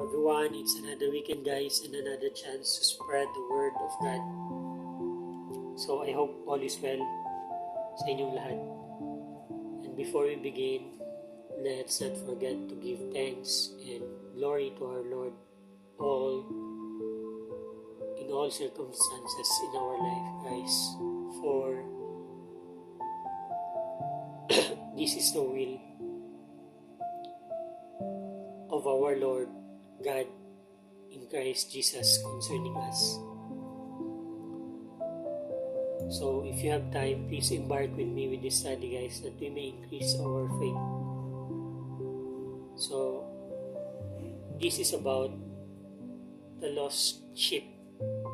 everyone, it's another weekend guys and another chance to spread the word of God. So I hope all is well sa inyong lahat. And before we begin, let's not forget to give thanks and glory to our Lord in all circumstances in our life, guys. For this is the will of our Lord God in Christ Jesus concerning us. So if you have time, please embark with me with this study, guys, that we may increase our faith. So this is about the lost sheep,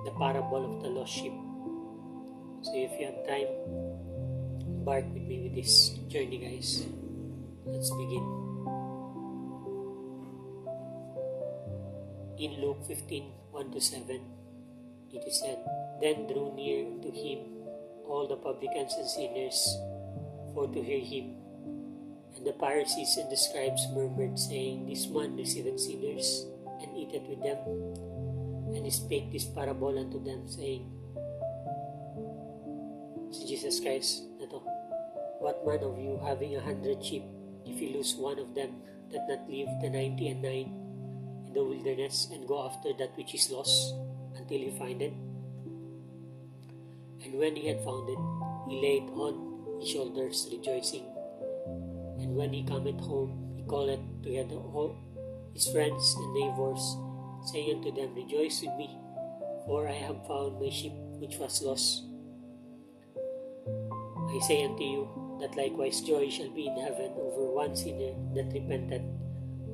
the parable of the lost sheep. So if you have time, embark with me with this journey, guys. Let's begin. In Luke 15:1-7, it is said, Then drew near to him all the publicans and sinners for to hear him. And the Pharisees and the scribes murmured, saying, This man receiveth sinners, and eateth with them. And he spake this parable unto them, saying, si Jesus Christ na to, What man of you, having 100 sheep, if he lose one of them, doth not leave the 99 in the wilderness, and go after that which is lost, until he find it? And when he had found it, he laid on his shoulders, rejoicing. And when he cometh home, he calleth together all his friends and neighbors, saying unto them, Rejoice with me, for I have found my sheep which was lost. I say unto you, that likewise joy shall be in heaven over one sinner that repented,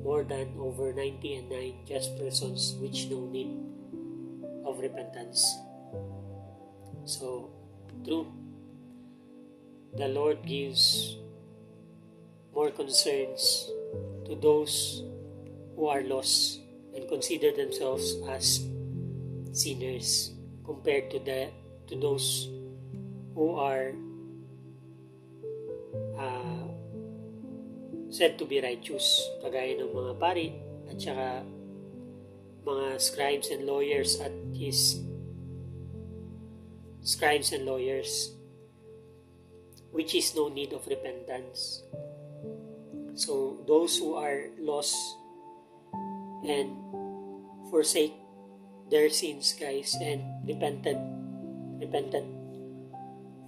more than over 99 just persons which no need of repentance. So, true, the Lord gives more concerns to those who are lost and consider themselves as sinners compared to those who are said to be righteous, kagaya ng mga pari at saka mga scribes and lawyers which is no need of repentance. So those who are lost and forsake their sins, guys, and repented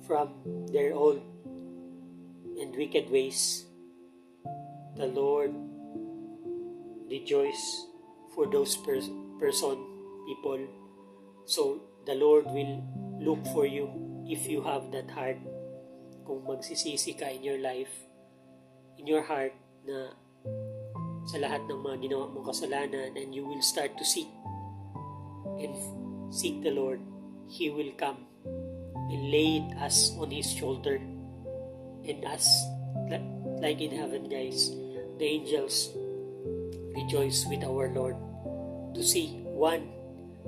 from their old and wicked ways, the Lord rejoice for those people. So the Lord will look for you if you have that heart. Kung magsisisi ka in your life, in your heart, na sa lahat ng mga ginawa mong kasalanan, and you will start to seek the Lord, He will come and lay it us on His shoulder, and us, like in heaven, guys, the angels rejoice with our Lord to see one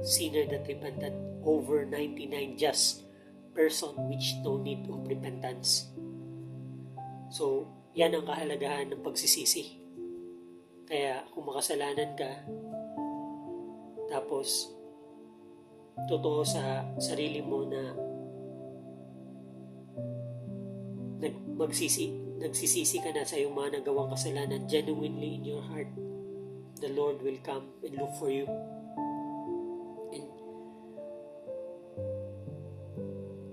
sinner that repented over 99 just person which no need of repentance. So, yan ang kahalagahan ng pagsisisi. Kaya kung makasalanan ka, tapos totoo sa sarili mo na nagsisisi ka na sa iyong mga nagawang kasalanan, genuinely in your heart, the Lord will come and look for you and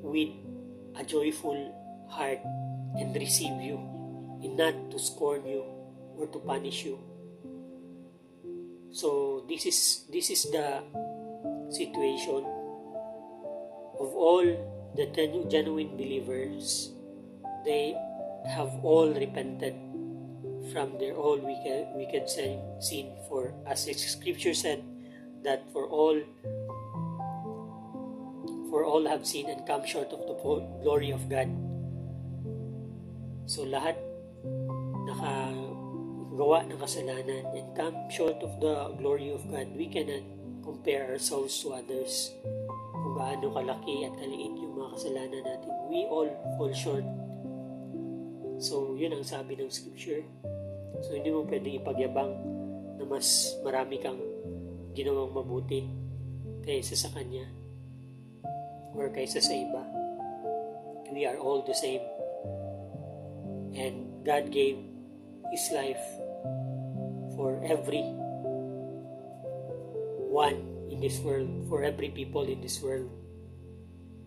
with a joyful heart and receive you, and not to scorn you or to punish you. So this is the situation of all the genuine believers. They have all repented from their all wicked sin, for as the scripture said, that for all have sinned and come short of the glory of God. So lahat nakagawa ng kasalanan and come short of the glory of God. We cannot compare ourselves to others kung gaano kalaki at kaliit yung mga kasalanan natin. We all fall short. So yun ang sabi ng scripture. So hindi mo pwedeng ipagyabang na mas marami kang ginawang mabuti kaysa sa kanya or kaysa sa iba. We are all the same. And God gave His life for every one in this world, for every people in this world,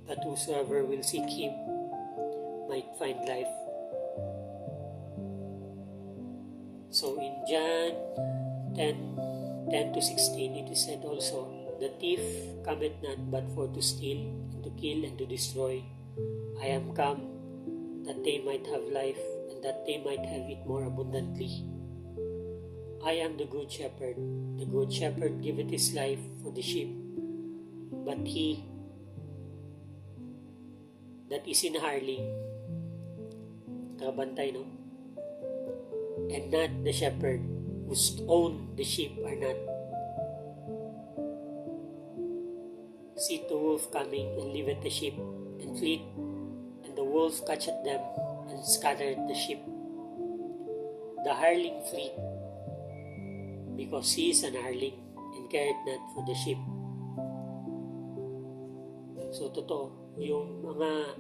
that whosoever will seek Him might find life. So in John 10:10 to 16, it is said also, "The thief cometh not but for to steal, and to kill, and to destroy. I am come that they might have life, and that they might have it more abundantly. I am the good shepherd. The good shepherd giveth his life for the sheep. But he that is in hireling," nakabantay, no? "and not the shepherd, whose own the sheep are not, seeth the wolf coming, and leaveth the sheep, and fleeth, and the wolf catcheth them, and scattereth the sheep. The hireling fleeth, because he is an hireling, and careth not for the sheep." So, totoo, yung mga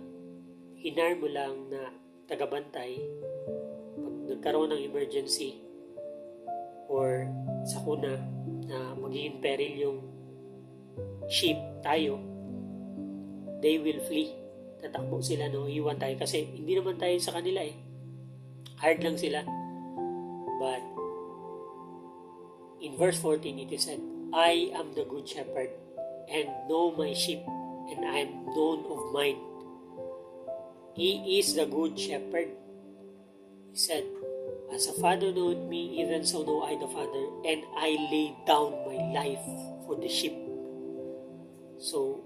hinar mo lang na tagabantay, pag nagkaroon ng emergency or sakuna na magiging peril yung sheep tayo, they will flee. Tatakbo sila, no? Iwan tayo kasi hindi naman tayo sa kanila eh. Hard lang sila. But in verse 14 it is said, "I am the good shepherd, and know my sheep, and I am known of mine." He is the good shepherd. He said, "As a father knoweth me, even so know I the Father, and I lay down my life for the sheep." So,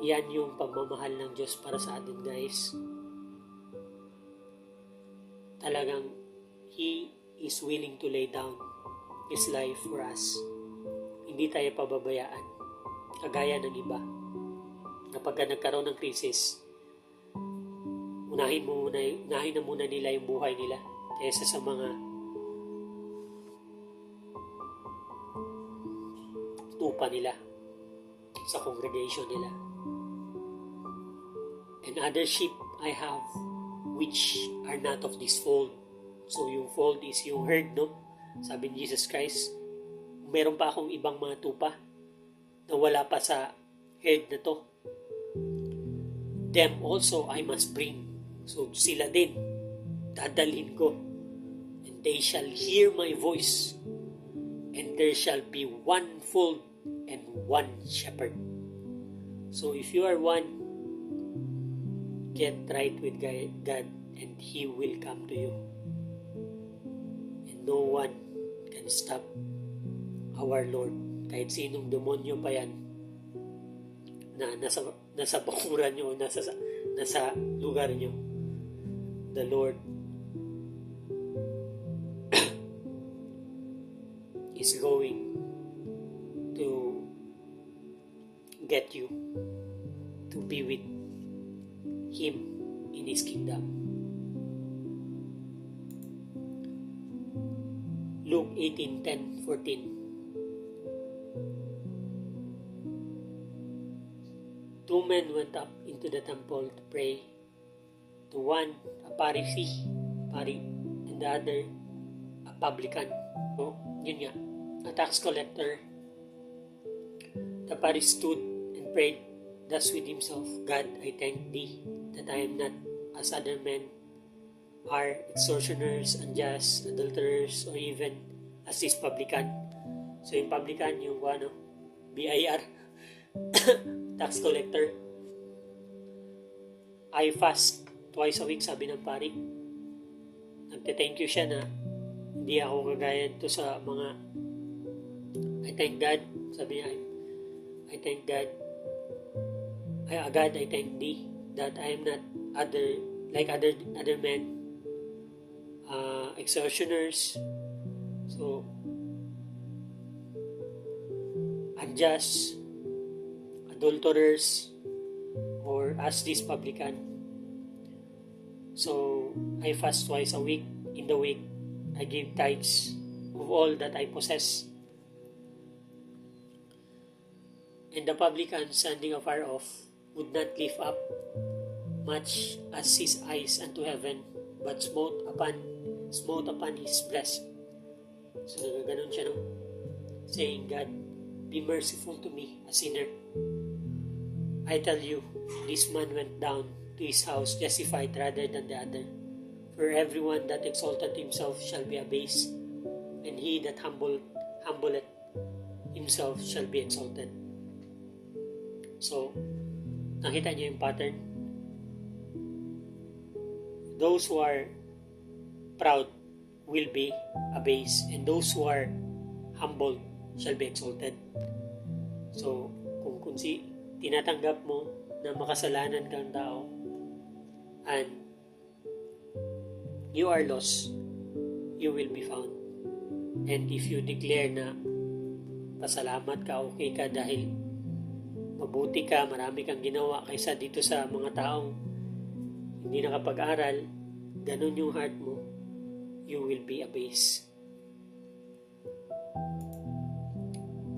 yan yung pagmamahal ng Diyos para sa atin, guys. Talagang He is willing to lay down His life for us. Hindi tayo pababayaan. Kagaya ng iba. Kapag nagkaroon ng krisis, unahin na muna nila yung buhay nila kaysa sa mga tupa nila sa congregation nila. "And other sheep I have, which are not of this fold." So yung fold is yung herd, no? Sabi ni Jesus Christ, meron pa akong ibang mga tupa na wala pa sa herd na to. "Them also I must bring." So sila din dadalhin ko. "And they shall hear my voice, and there shall be one fold and one shepherd." So if you are one, get right with God, and He will come to you. And no one can stop our Lord. Kahit sinong demonyo pa yan na nasa bakuran nyo, nasa lugar nyo, the Lord is going to get you to be with Him in His kingdom. Luke 18:10-14. "Two men went up into the temple to pray, the one a Pharisee, and the other a publican." So, yun nga, a tax collector. The Pharisee stood and prayed thus with himself, "God, I thank Thee that I am not as other men are, extortioners, unjust, adulterers, or even as this publican." So yung publican, yung BIR, tax collector. "I fast twice a week," sabi ng pari. Nagte-thank you siya na hindi ako kagaya to sa mga I thank God. Sabi niya, I thank God. God, I thank Thee that I am not like other men, extortioners, so unjust, adulterers, or as this publican. So I fast twice a week. In the week, I give tithes of all that I possess. And the publican, standing afar off, would not lift up much as his eyes unto heaven, but smote upon his breast. So nagaganon siya, no? Saying, God, be merciful to me, a sinner. I tell you, this man went down to his house justified rather than the other. For everyone that exalted himself shall be abased, and he that humbleth himself shall be exalted. So, nakita niyo yung pattern? Those who are proud will be abased, and those who are humble shall be exalted. So, kung tinatanggap mo na makasalanan kang tao and you are lost, you will be found. And if you declare na pasalamat ka, okay ka dahil mabuti ka, marami kang ginawa kaysa dito sa mga taong hindi nakapag-aral, ganun yung heart mo, you will be abased.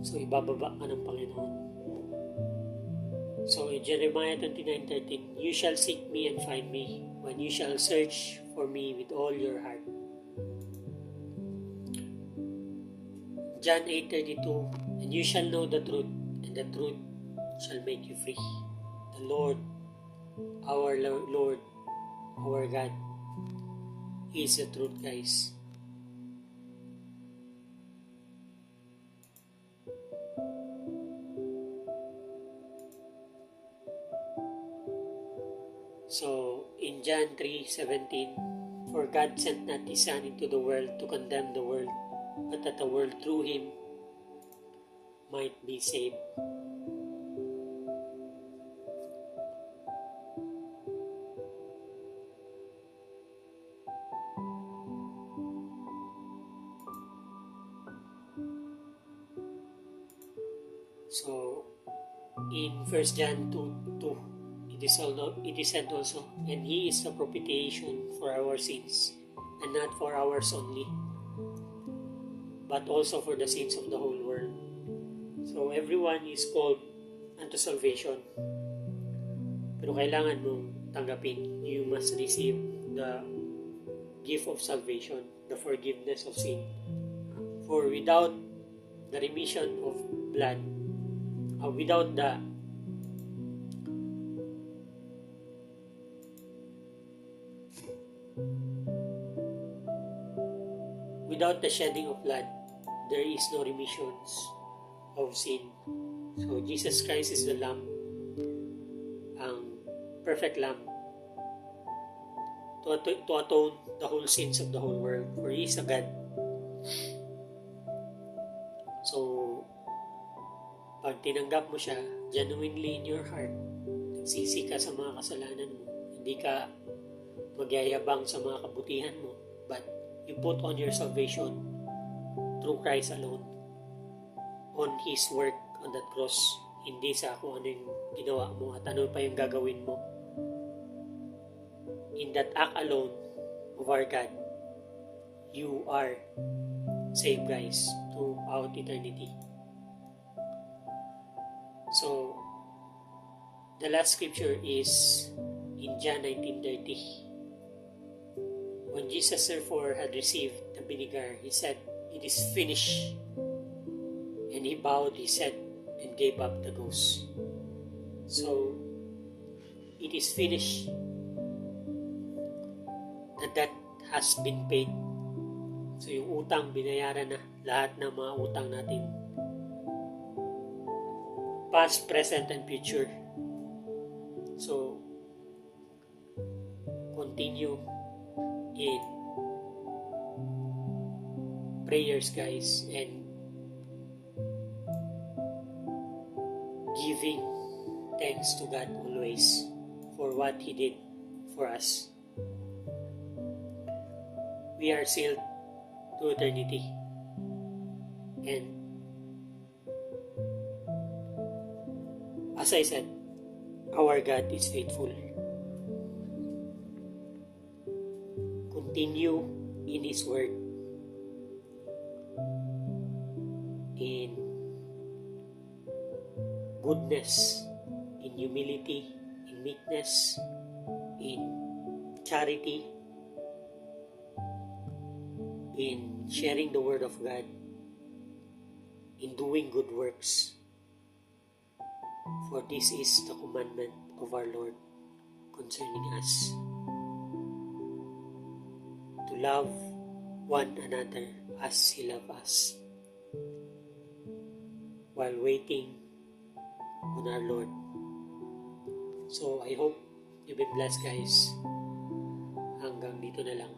So, ibababa ka ng Panginoon. So, in Jeremiah 29:13, you shall seek me and find me when you shall search for me with all your heart. John 8:32, and you shall know the truth, and the truth shall make you free. The Lord, our God, is the truth, guys. So, in John 3:17, for God sent not his Son into the world to condemn the world, but that the world through him might be saved. So, in 1 John 2:2, it is said also, and he is the propitiation for our sins, and not for ours only, but also for the sins of the whole world. So, everyone is called unto salvation. Pero kailangan mong tanggapin. You must receive the gift of salvation, the forgiveness of sin. For without the remission of blood, without the shedding of blood, there is no remissions of sin. So, Jesus Christ is the Lamb, ang perfect Lamb, to atone the whole sins of the whole world, for He is a God. So, pag tinanggap mo siya, genuinely in your heart, nagsisi ka sa mga kasalanan mo, hindi ka magyayabang sa mga kabutihan mo, but you put on your salvation through Christ alone, on His work on that cross, hindi sa kung ano yung ginawa mo at ano pa yung gagawin mo. In that act alone of our God, you are saved, guys, throughout eternity. So, the last scripture is in John 19:30. When Jesus therefore had received the vinegar, he said, "It is finished." And he bowed his head and gave up the ghost. So, it is finished. The debt has been paid. So, yung utang, binayaran na. Lahat ng mga utang natin. Past, present, and future. So, continue in prayers, guys, and giving thanks to God always for what He did for us. We are sealed to eternity, and as I said, our God is faithful. Continue in His word. in goodness, in humility, in meekness, in charity, in sharing the Word of God, in doing good works. For this is the commandment of our Lord concerning us, to love one another as He loved us, while waiting on our Lord. So I hope you've been blessed, guys. Hanggang dito na lang.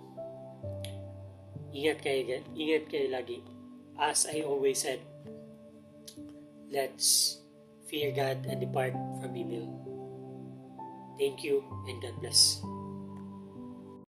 Ingat kayo lagi. As I always said, let's fear God and depart from evil. Thank you and God bless.